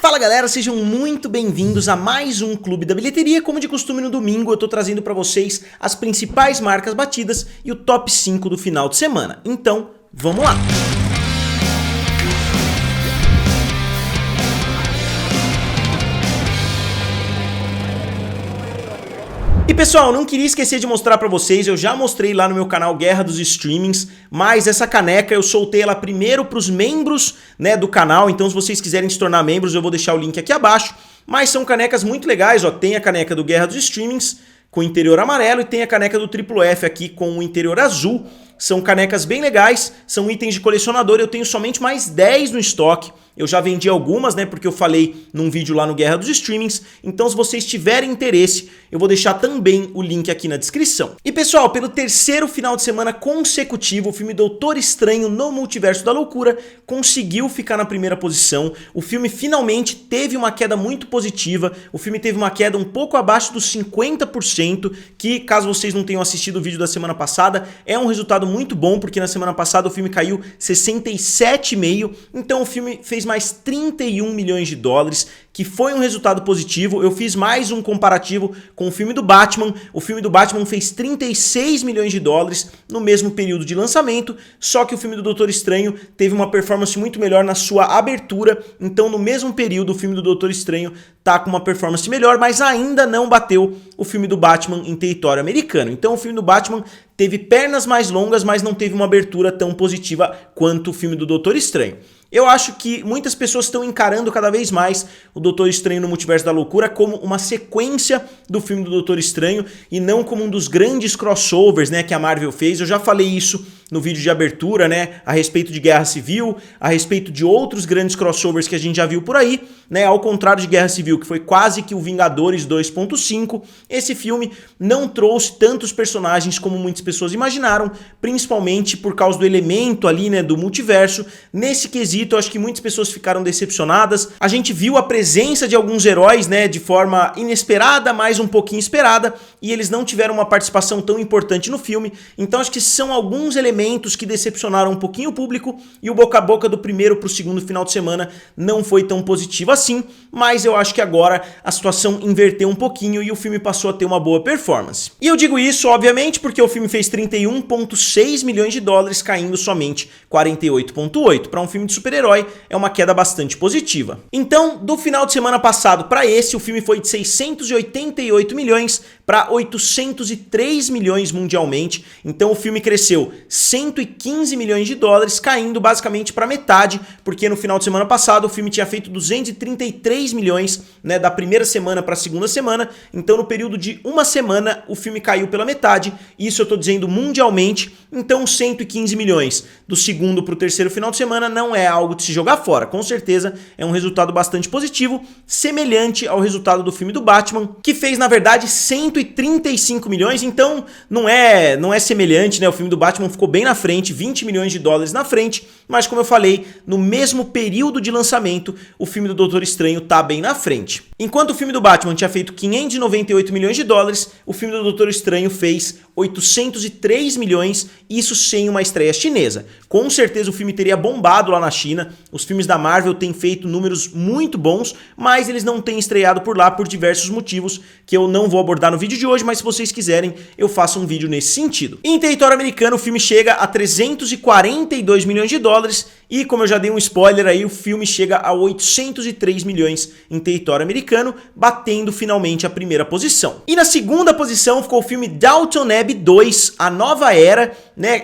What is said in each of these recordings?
Fala galera, sejam muito bem-vindos a mais um Clube da Bilheteria. Como de costume no domingo eu tô trazendo pra vocês as principais marcas batidas e o top 5 do final de semana. Então, vamos lá! E pessoal, não queria esquecer de mostrar pra vocês, eu já mostrei lá no meu canal Guerra dos Streamings, mas essa caneca eu soltei ela primeiro pros membros, do canal, então se vocês quiserem se tornar membros eu vou deixar o link aqui abaixo, mas são canecas muito legais, ó, tem a caneca do Guerra dos Streamings com o interior amarelo e tem a caneca do Triplo F aqui com o interior azul. São canecas bem legais, são itens de colecionador, eu tenho somente mais 10 no estoque. Eu já vendi algumas, porque eu falei num vídeo lá no Guerra dos Streamings. Então se vocês tiverem interesse, eu vou deixar também o link aqui na descrição. E pessoal, pelo terceiro final de semana consecutivo, o filme Doutor Estranho no Multiverso da Loucura conseguiu ficar na primeira posição. O filme finalmente teve uma queda muito positiva, o filme teve uma queda um pouco abaixo dos 50%, que caso vocês não tenham assistido o vídeo da semana passada, é um resultado muito bom, porque na semana passada o filme caiu 67,5%, então o filme fez mais 31 milhões de dólares, que foi um resultado positivo. Eu fiz mais um comparativo com o filme do Batman. O filme do Batman fez 36 milhões de dólares no mesmo período de lançamento, só que o filme do Doutor Estranho teve uma performance muito melhor na sua abertura, então no mesmo período o filme do Doutor Estranho tá com uma performance melhor, mas ainda não bateu o filme do Batman em território americano. Então o filme do Batman teve pernas mais longas, mas não teve uma abertura tão positiva quanto o filme do Doutor Estranho. Eu acho que muitas pessoas estão encarando cada vez mais o Doutor Estranho no Multiverso da Loucura como uma sequência do filme do Doutor Estranho e não como um dos grandes crossovers, que a Marvel fez. Eu já falei isso no vídeo de abertura, a respeito de Guerra Civil, a respeito de outros grandes crossovers que a gente já viu por aí, ao contrário de Guerra Civil, que foi quase que o Vingadores 2.5, esse filme não trouxe tantos personagens como muitas pessoas imaginaram, principalmente por causa do elemento ali, do multiverso. Nesse quesito, eu acho que muitas pessoas ficaram decepcionadas. A gente viu a presença de alguns heróis, de forma inesperada, mas um pouquinho esperada, e eles não tiveram uma participação tão importante no filme. Então acho que são alguns elementos que decepcionaram um pouquinho o público, e o boca a boca do primeiro para o segundo final de semana não foi tão positivo assim, mas eu acho que agora a situação inverteu um pouquinho e o filme passou a ter uma boa performance. E eu digo isso, obviamente, porque o filme fez 31,6 milhões de dólares, caindo somente 48,8. Para um filme de super-herói, é uma queda bastante positiva. Então, do final de semana passado para esse, o filme foi de 688 milhões para 803 milhões mundialmente. Então o filme cresceu 115 milhões de dólares, caindo basicamente para metade, porque no final de semana passado o filme tinha feito 233 milhões, da primeira semana para a segunda semana. Então no período de uma semana o filme caiu pela metade, isso eu tô dizendo mundialmente. Então 115 milhões do segundo para o terceiro final de semana não é algo de se jogar fora, com certeza é um resultado bastante positivo, semelhante ao resultado do filme do Batman, que fez na verdade 135 milhões, então não é semelhante, o filme do Batman ficou bem na frente, 20 milhões de dólares na frente, mas como eu falei, no mesmo período de lançamento, o filme do Doutor Estranho tá bem na frente. Enquanto o filme do Batman tinha feito 598 milhões de dólares, o filme do Doutor Estranho fez 803 milhões, isso sem uma estreia chinesa. Com certeza o filme teria bombado lá na China, os filmes da Marvel têm feito números muito bons, mas eles não têm estreado por lá por diversos motivos que eu não vou abordar no vídeo de hoje, mas se vocês quiserem eu faço um vídeo nesse sentido. Em território americano o filme chega a 342 milhões de dólares e, como eu já dei um spoiler aí, o filme chega a 803 milhões em território americano, batendo finalmente a primeira posição. E na segunda posição ficou o filme Downton Abbey 2, A Nova Era,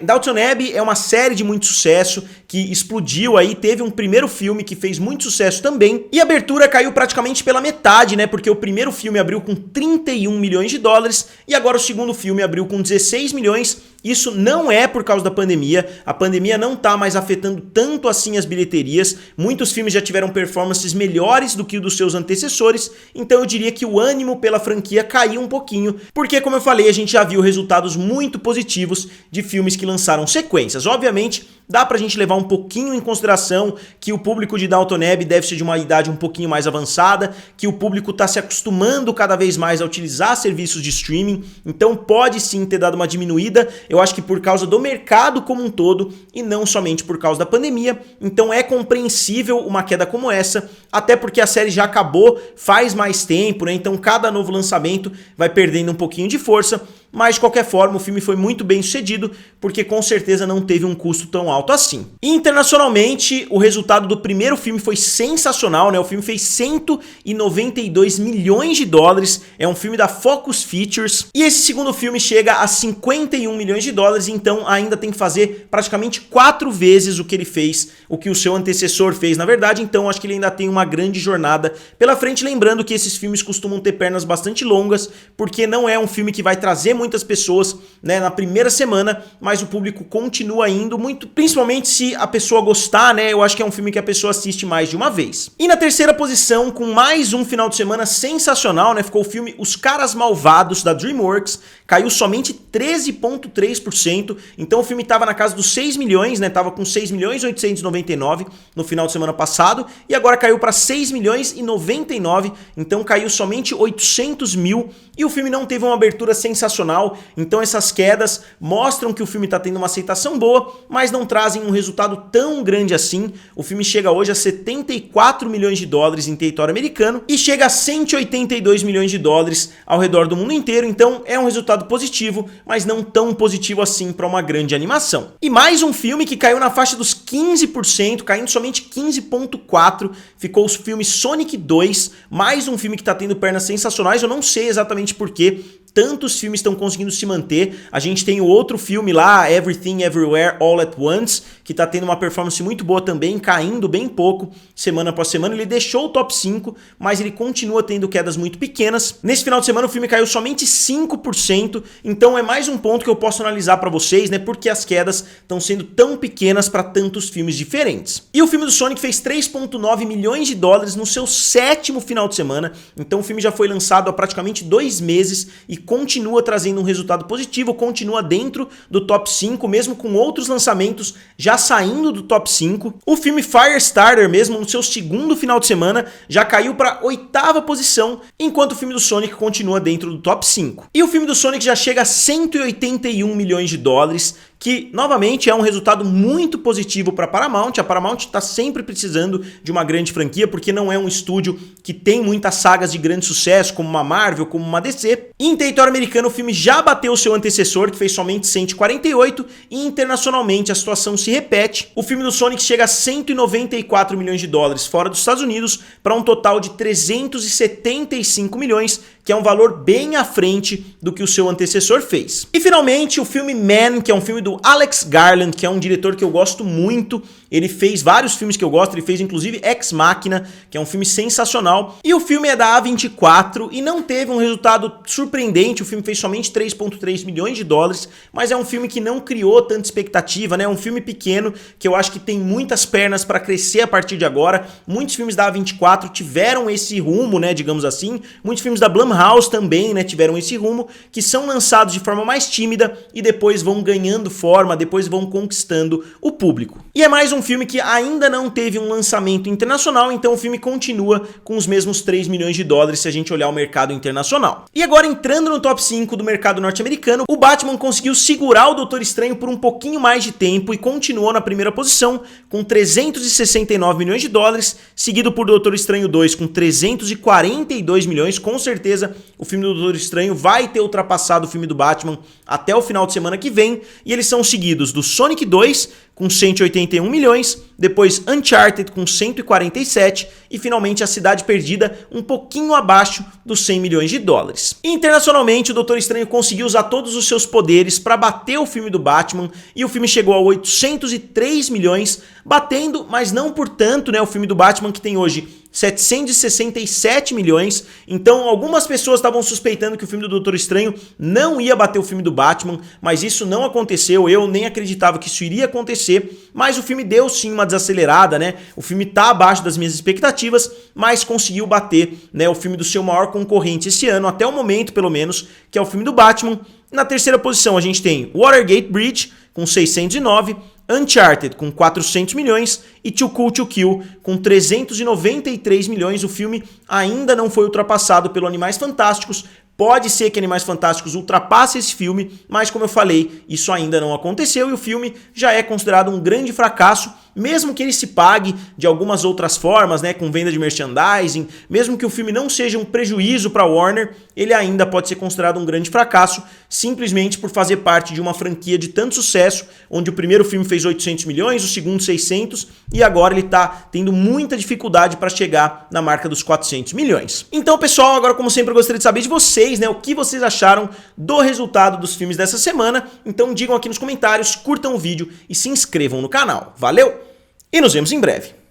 Downton Abbey é uma série de muito sucesso que explodiu aí, teve um primeiro filme que fez muito sucesso também, e a abertura caiu praticamente pela metade, porque o primeiro filme abriu com 31 milhões de dólares e agora o segundo filme abriu com 16 milhões. Isso não é por causa da pandemia, a pandemia não tá mais afetando tanto assim as bilheterias, muitos filmes já tiveram performances melhores do que o dos seus antecessores, então eu diria que o ânimo pela franquia caiu um pouquinho, porque como eu falei, a gente já viu resultados muito positivos de filmes que lançaram sequências. Obviamente, dá pra gente levar um pouquinho em consideração que o público de Downton Abbey deve ser de uma idade um pouquinho mais avançada, que o público tá se acostumando cada vez mais a utilizar serviços de streaming, então pode sim ter dado uma diminuída, eu acho que por causa do mercado como um todo e não somente por causa da pandemia, então é compreensível uma queda como essa, até porque a série já acabou faz mais tempo, né? Então cada novo lançamento vai perdendo um pouquinho de força, mas de qualquer forma o filme foi muito bem sucedido, porque com certeza não teve um custo tão alto assim. Internacionalmente, o resultado do primeiro filme foi sensacional, né? O filme fez 192 milhões de dólares, é um filme da Focus Features, e esse segundo filme chega a 51 milhões de dólares, então ainda tem que fazer praticamente 4 vezes o que ele fez, o que o seu antecessor fez, na verdade, então acho que ele ainda tem uma grande jornada pela frente, lembrando que esses filmes costumam ter pernas bastante longas, porque não é um filme que vai trazer muitas pessoas, né, na primeira semana, mas o público continua indo muito, principalmente se a pessoa gostar, né, eu acho que é um filme que a pessoa assiste mais de uma vez. E na terceira posição, com mais um final de semana sensacional, né, ficou o filme Os Caras Malvados, da DreamWorks, caiu somente 13,3%, então o filme estava na casa dos 6 milhões, né, tava com 6 milhões 899 no final de semana passado, e agora caiu para 6 milhões e 99, então caiu somente 800 mil, e o filme não teve uma abertura sensacional, então essas quedas mostram que o filme está tendo uma aceitação boa, mas não trazem um resultado tão grande assim. O filme chega hoje a 74 milhões de dólares em território americano e chega a 182 milhões de dólares ao redor do mundo inteiro, então é um resultado positivo, mas não tão positivo assim para uma grande animação. E mais um filme que caiu na faixa dos 15%, caindo somente 15,4%, ficou o filme Sonic 2, mais um filme que está tendo pernas sensacionais, eu não sei exatamente por quê. Tantos filmes estão conseguindo se manter. A gente tem o outro filme lá, Everything Everywhere All at Once, que tá tendo uma performance muito boa também, caindo bem pouco semana após semana. Ele deixou o top 5, mas ele continua tendo quedas muito pequenas. Nesse final de semana o filme caiu somente 5%, então é mais um ponto que eu posso analisar para vocês, né, porque as quedas estão sendo tão pequenas para tantos filmes diferentes. E o filme do Sonic fez 3,9 milhões de dólares no seu 7º final de semana, então o filme já foi lançado há praticamente 2 meses e continua trazendo um resultado positivo, continua dentro do top 5, mesmo com outros lançamentos já saindo do top 5. O filme Firestarter, mesmo no seu 2º final de semana, já caiu para 8ª posição, enquanto o filme do Sonic continua dentro do top 5. E o filme do Sonic já chega a 181 milhões de dólares, que novamente é um resultado muito positivo para a Paramount. A Paramount está sempre precisando de uma grande franquia, porque não é um estúdio que tem muitas sagas de grande sucesso, como uma Marvel, como uma DC. E em território americano o filme já bateu o seu antecessor, que fez somente 148, e internacionalmente a situação se repete. O filme do Sonic chega a 194 milhões de dólares fora dos Estados Unidos, para um total de 375 milhões, que é um valor bem à frente do que o seu antecessor fez. E finalmente o filme Man, que é um filme do Alex Garland, que é um diretor que eu gosto muito. Ele fez vários filmes que eu gosto, ele fez inclusive Ex Machina, que é um filme sensacional. E o filme é da A24 e não teve um resultado surpreendente, o filme fez somente 3,3 milhões de dólares, mas é um filme que não criou tanta expectativa, né? É um filme pequeno que eu acho que tem muitas pernas para crescer a partir de agora. Muitos filmes da A24 tiveram esse rumo, né, digamos assim. Muitos filmes da Blumhouse também, né, tiveram esse rumo, que são lançados de forma mais tímida e depois vão ganhando forma, depois vão conquistando o público. E é mais um filme que ainda não teve um lançamento internacional, então o filme continua com os mesmos 3 milhões de dólares se a gente olhar o mercado internacional. E agora, entrando no top 5 do mercado norte-americano, o Batman conseguiu segurar o Doutor Estranho por um pouquinho mais de tempo e continuou na primeira posição com 369 milhões de dólares, seguido por Doutor Estranho 2 com 342 milhões. Com certeza o filme do Doutor Estranho vai ter ultrapassado o filme do Batman até o final de semana que vem, e eles são seguidos do Sonic 2 com 181 milhões, depois Uncharted com 147 e finalmente A Cidade Perdida um pouquinho abaixo dos 100 milhões de dólares. Internacionalmente, o Doutor Estranho conseguiu usar todos os seus poderes para bater o filme do Batman e o filme chegou a 803 milhões, batendo, mas não por tanto, né, o filme do Batman, que tem hoje 767 milhões, então algumas pessoas estavam suspeitando que o filme do Doutor Estranho não ia bater o filme do Batman, mas isso não aconteceu, eu nem acreditava que isso iria acontecer, mas o filme deu sim uma desacelerada, né? O filme tá abaixo das minhas expectativas, mas conseguiu bater, né, o filme do seu maior concorrente esse ano, até o momento pelo menos, que é o filme do Batman. Na terceira posição a gente tem Watergate Bridge com 609, Uncharted com 400 milhões e Too Cool to Kill com 393 milhões. O filme ainda não foi ultrapassado pelo Animais Fantásticos. Pode ser que Animais Fantásticos ultrapasse esse filme, mas como eu falei, isso ainda não aconteceu e o filme já é considerado um grande fracasso, mesmo que ele se pague de algumas outras formas, né, com venda de merchandising, mesmo que o filme não seja um prejuízo para a Warner, ele ainda pode ser considerado um grande fracasso, simplesmente por fazer parte de uma franquia de tanto sucesso, onde o primeiro filme fez 800 milhões, o segundo 600, e agora ele está tendo muita dificuldade para chegar na marca dos 400 milhões. Então, pessoal, agora como sempre eu gostaria de saber de vocês, né, o que vocês acharam do resultado dos filmes dessa semana. Então digam aqui nos comentários, curtam o vídeo e se inscrevam no canal. Valeu! E nos vemos em breve.